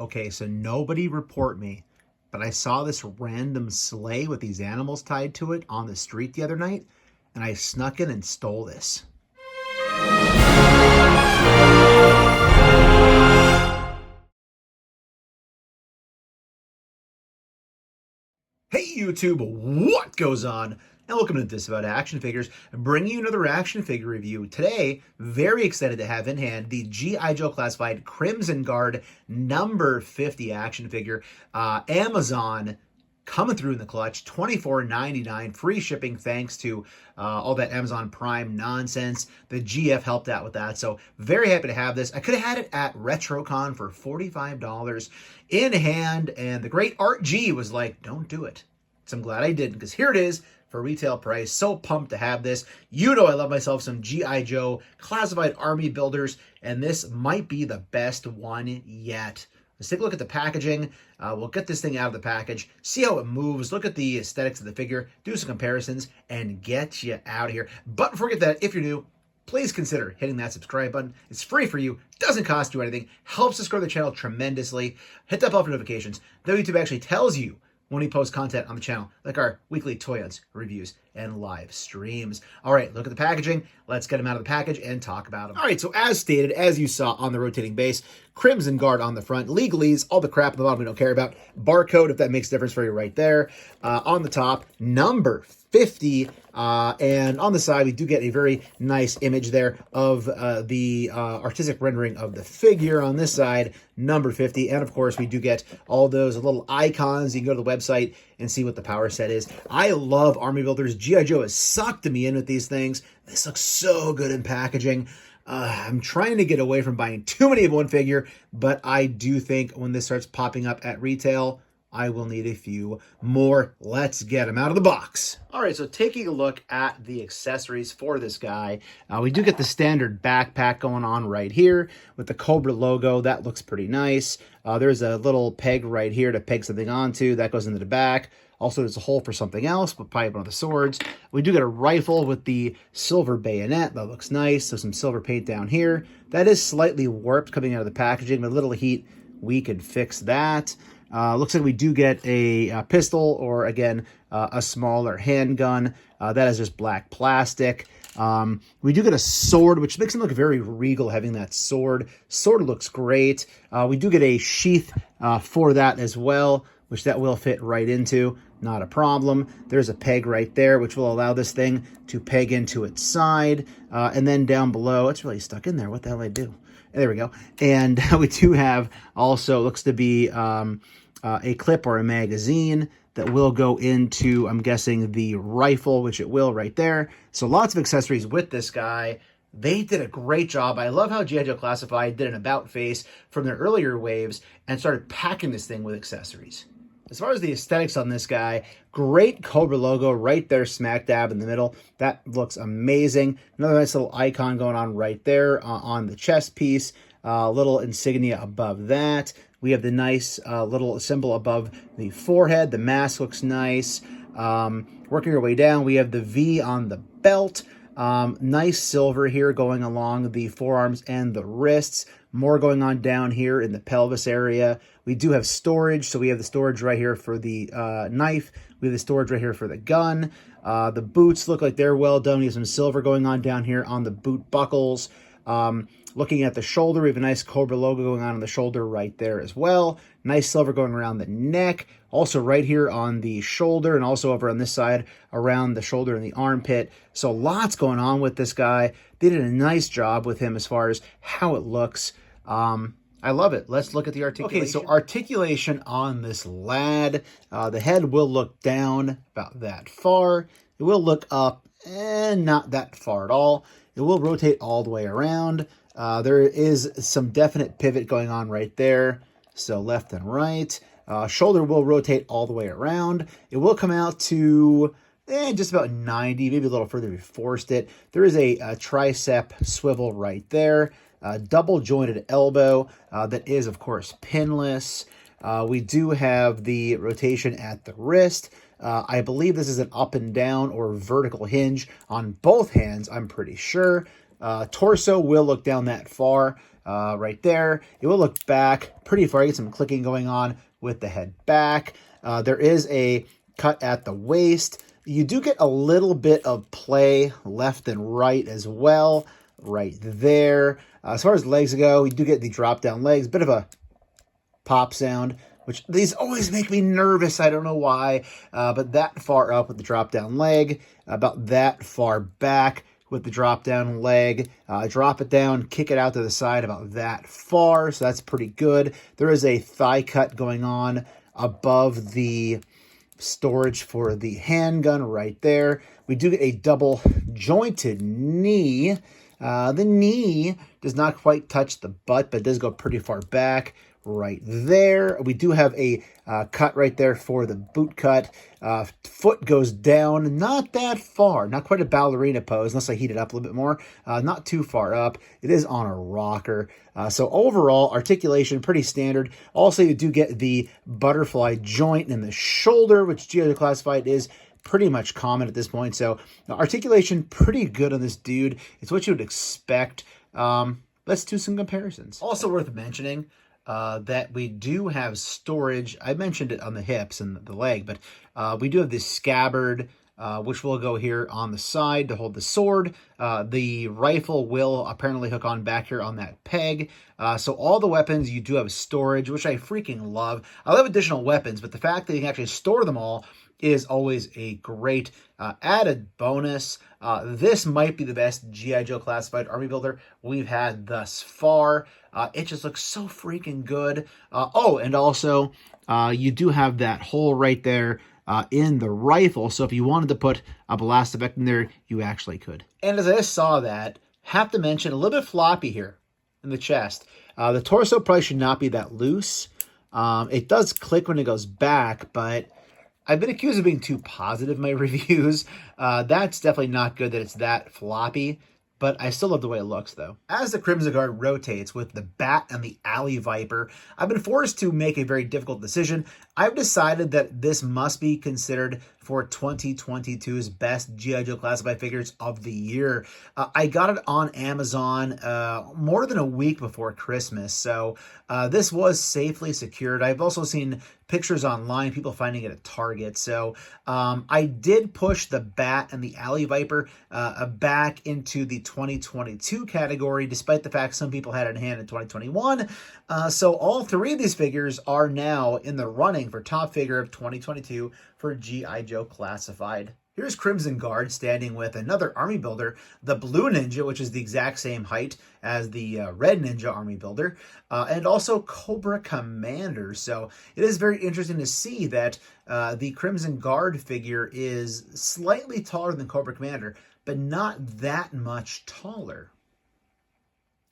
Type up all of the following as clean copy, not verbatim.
Okay, so nobody report me, but I saw this random sleigh with these animals tied to it on the street the other night, and I snuck in and stole this. Hey YouTube, what goes on? And welcome to Disavowed Action Figures, bringing you another action figure review. Today, very excited to have in hand the G.I. Joe Classified Crimson Guard number 50 action figure. Amazon coming through in the clutch, $24.99, free shipping thanks to all that Amazon Prime nonsense. The GF helped out with that, so very happy to have this. I could have had it at RetroCon for $45 in hand, and the great Art G was like, don't do it. So I'm glad I didn't, because here it is for retail price. So pumped to have this. You know I love myself some G.I. Joe Classified Army Builders, and this might be the best one yet. Let's take a look at the packaging. We'll get this thing out of the package, see how it moves, look at the aesthetics of the figure, do some comparisons, and get you out of here. But before we get that, if you're new, please consider hitting that subscribe button. It's free for you, doesn't cost you anything, helps us grow the channel tremendously. Hit that bell for notifications. Though YouTube actually tells you when we post content on the channel, like our weekly Toy Hunts, reviews, and live streams. All right, look at the packaging. Let's get them out of the package and talk about them. All right, so as stated, as you saw on the rotating base, Crimson Guard on the front, legalese, all the crap on the bottom we don't care about, barcode, if that makes a difference for you right there. On the top, number 50, and on the side, we do get a very nice image there of the artistic rendering of the figure on this side, number 50, and of course, we do get all those little icons. You can go to the website and see what the power set is. I love Army Builders. G.I. Joe has sucked me in with these things. This looks so good in packaging. I'm trying to get away from buying too many of one figure, but I do think when this starts popping up at retail, I will need a few more. Let's get them out of the box. All right, so taking a look at the accessories for this guy, we do get the standard backpack going on right here with the Cobra logo. That looks pretty nice. There's a little peg right here to peg something onto. That goes into the back. Also, there's a hole for something else, but probably one of the swords. We do get a rifle with the silver bayonet. That looks nice. So some silver paint down here. That is slightly warped coming out of the packaging. With a little heat, we could fix that. Looks like we do get a pistol or, again, a smaller handgun. That is just black plastic. We do get a sword, which makes him look very regal, having that sword. Sword looks great. We do get a sheath for that as well, which that will fit right into. Not a problem. There's a peg right there, which will allow this thing to peg into its side. And then down below, it's really stuck in there. What the hell did I do? There we go. And we do have also, looks to be a clip or a magazine that will go into, I'm guessing, the rifle, which it will right there. So lots of accessories with this guy. They did a great job. I love how G.I. Joe Classified did an about face from their earlier waves and started packing this thing with accessories. As far as the aesthetics on this guy, great Cobra logo right there, smack dab in the middle. That looks amazing. Another nice little icon going on right there on the chest piece. Little insignia above that. We have the nice little symbol above the forehead. The mask looks nice. Working our way down, we have the V on the belt. Nice silver here going along the forearms and the wrists. More going on down here in the pelvis area. We do have storage, so we have the storage right here for the knife. We have the storage right here for the gun. The boots look like they're well done. We have some silver going on down here on the boot buckles. Looking at the shoulder, we have a nice Cobra logo going on the shoulder right there as well. Nice silver going around the neck. Also right here on the shoulder and also over on this side around the shoulder and the armpit. So lots going on with this guy. They did a nice job with him as far as how it looks. I love it. Let's look at the articulation. Okay, so articulation on this lad. The head will look down about that far. It will look up and not that far at all. It will rotate all the way around. There is some definite pivot going on right there. So left and right. Shoulder will rotate all the way around. It will come out to just about 90, maybe a little further if you forced it. There is a tricep swivel right there. Double jointed elbow that is, of course, pinless. We do have the rotation at the wrist. I believe this is an up and down or vertical hinge on both hands, I'm pretty sure. Torso will look down that far right there. It will look back pretty far. You get some clicking going on with the head back. There is a cut at the waist. You do get a little bit of play left and right as well, right there. As far as legs go, you do get the drop-down legs, bit of a pop sound, which these always make me nervous. I don't know why, but that far up with the drop-down leg, about that far back with the drop-down leg. Drop it down, kick it out to the side about that far, so that's pretty good. There is a thigh cut going on above the storage for the handgun right there. We do get a double jointed knee. The knee does not quite touch the butt, but it does go pretty far back right there. We do have a cut right there for the boot cut. Foot goes down, not that far, not quite a ballerina pose, unless I heat it up a little bit more. Not too far up. It is on a rocker. So overall, articulation, pretty standard. Also, you do get the butterfly joint in the shoulder, which G.I. Joe Classified is pretty much common at this point. So articulation, pretty good on this dude. It's what you would expect. Let's do some comparisons. Also worth mentioning, that we do have storage. I mentioned it on the hips and the leg, but we do have this scabbard, which will go here on the side to hold the sword. The rifle will apparently hook on back here on that peg. So all the weapons, you do have storage, which I freaking love. I love additional weapons, but the fact that you can actually store them all is always a great added bonus. This might be the best G.I. Joe Classified Army Builder we've had thus far. It just looks so freaking good. Oh, and also, you do have that hole right there in the rifle, so if you wanted to put a blast effect in there, you actually could. And as I just saw that, have to mention a little bit floppy here in the chest. The torso probably should not be that loose. It does click when it goes back, but I've been accused of being too positive in my reviews. That's definitely not good that it's that floppy, but I still love the way it looks, though. As the Crimson Guard rotates with the Bat and the Alley Viper, I've been forced to make a very difficult decision. I've decided that this must be considered for 2022's best G.I. Joe Classified figures of the year. I got it on Amazon more than a week before Christmas, so this was safely secured. I've also seen pictures online, people finding it at Target. So I did push the Bat and the Alley Viper back into the 2022 category, despite the fact some people had it in hand in 2021. So all three of these figures are now in the running for top figure of 2022 for G.I. Joe Classified. Here's Crimson Guard standing with another Army Builder, the Blue Ninja, which is the exact same height as the Red Ninja Army Builder, and also Cobra Commander. So it is very interesting to see that the Crimson Guard figure is slightly taller than Cobra Commander, but not that much taller.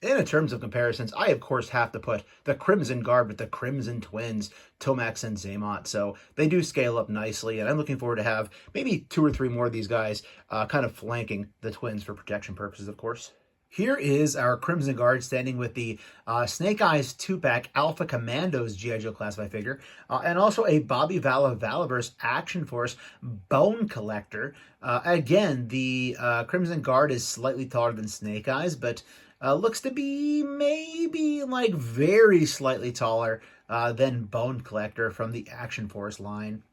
In terms of comparisons, I, of course, have to put the Crimson Guard with the Crimson Twins, Tomax and Zaymot. So they do scale up nicely, and I'm looking forward to have maybe 2 or 3 more of these guys kind of flanking the Twins for protection purposes, of course. Here is our Crimson Guard standing with the Snake Eyes 2-pack Alpha Commandos G.I. Joe Classified figure, and also a Bobby Valaverse Action Force Bone Collector. Again, the Crimson Guard is slightly taller than Snake Eyes, but looks to be maybe like very slightly taller than Bone Collector from the Action Force line.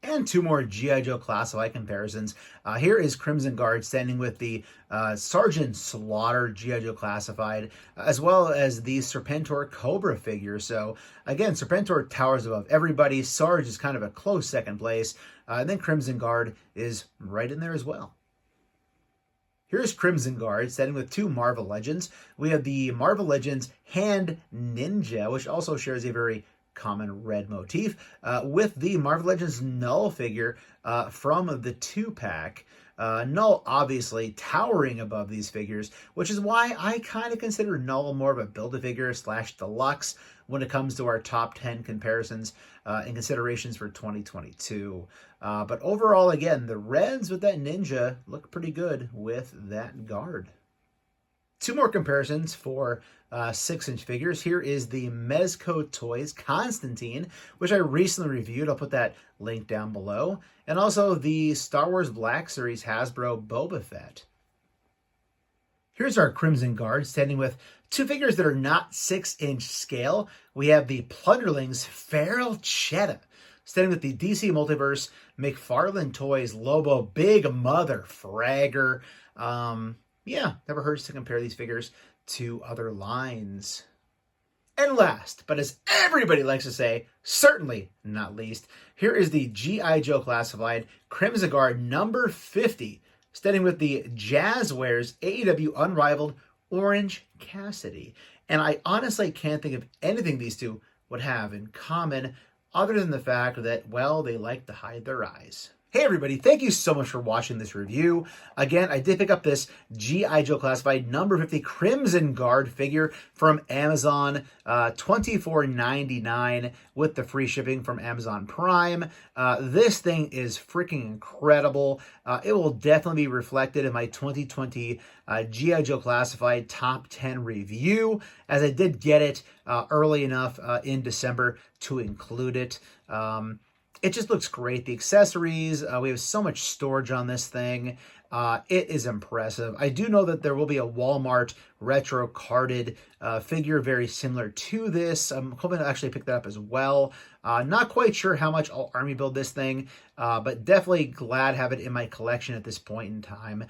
And 2 more G.I. Joe Classified comparisons. Here is Crimson Guard standing with the Sergeant Slaughter G.I. Joe Classified, as well as the Serpentor Cobra figure. So again, Serpentor towers above everybody. Sarge is kind of a close second place. And then Crimson Guard is right in there as well. Here's Crimson Guard standing with 2 Marvel Legends. We have the Marvel Legends Hand Ninja, which also shares a very common red motif, with the Marvel Legends Null figure from the 2-pack. Null obviously towering above these figures, which is why I kind of consider Null more of a Build-A-Figure / deluxe when it comes to our top 10 comparisons and considerations for 2022. But overall, again, the reds with that ninja look pretty good with that guard. 2 more comparisons for 6-inch figures. Here is the Mezco Toys Constantine, which I recently reviewed. I'll put that link down below. And also the Star Wars Black Series Hasbro Boba Fett. Here's our Crimson Guard, standing with two figures that are not 6-inch scale. We have the Plunderlings Feral Cheetah, standing with the DC Multiverse McFarlane Toys Lobo Big Mother Fragger. Yeah, never hurts to compare these figures to other lines. And last, but as everybody likes to say, certainly not least, here is the G.I. Joe Classified Crimson Guard number 50, standing with the Jazzwares AEW Unrivaled Orange Cassidy. And I honestly can't think of anything these two would have in common other than the fact that, well, they like to hide their eyes. Hey everybody, thank you so much for watching this review. Again, I did pick up this G.I. Joe Classified number 50 Crimson Guard figure from Amazon, $24.99 with the free shipping from Amazon Prime. This thing is freaking incredible. It will definitely be reflected in my 2020 G.I. Joe Classified Top 10 review, as I did get it early enough in December to include it. It just looks great. The accessories, we have so much storage on this thing. It is impressive. I do know that there will be a Walmart retro carded figure very similar to this. I'm hoping to actually pick that up as well. Not quite sure how much I'll army build this thing, but definitely glad to have it in my collection at this point in time.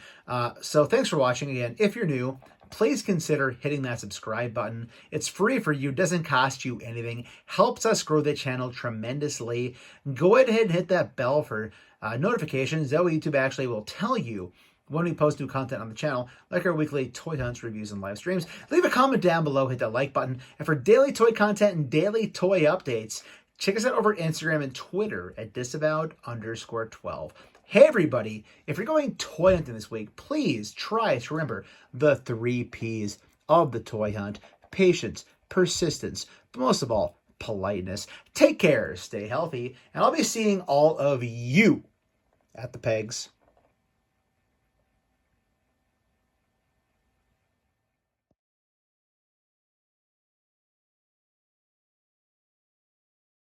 So thanks for watching. Again, if you're new, please consider hitting that subscribe button. It's free for you, doesn't cost you anything, helps us grow the channel tremendously. Go ahead and hit that bell for notifications. That way YouTube actually will tell you when we post new content on the channel, like our weekly toy hunts, reviews, and live streams. Leave a comment down below, hit that like button. And for daily toy content and daily toy updates, check us out over Instagram and Twitter at Disavowed_12. Hey everybody, if you're going toy hunting this week, please try to remember the 3 Ps of the toy hunt: patience, persistence, but most of all, politeness. Take care, stay healthy, and I'll be seeing all of you at the pegs.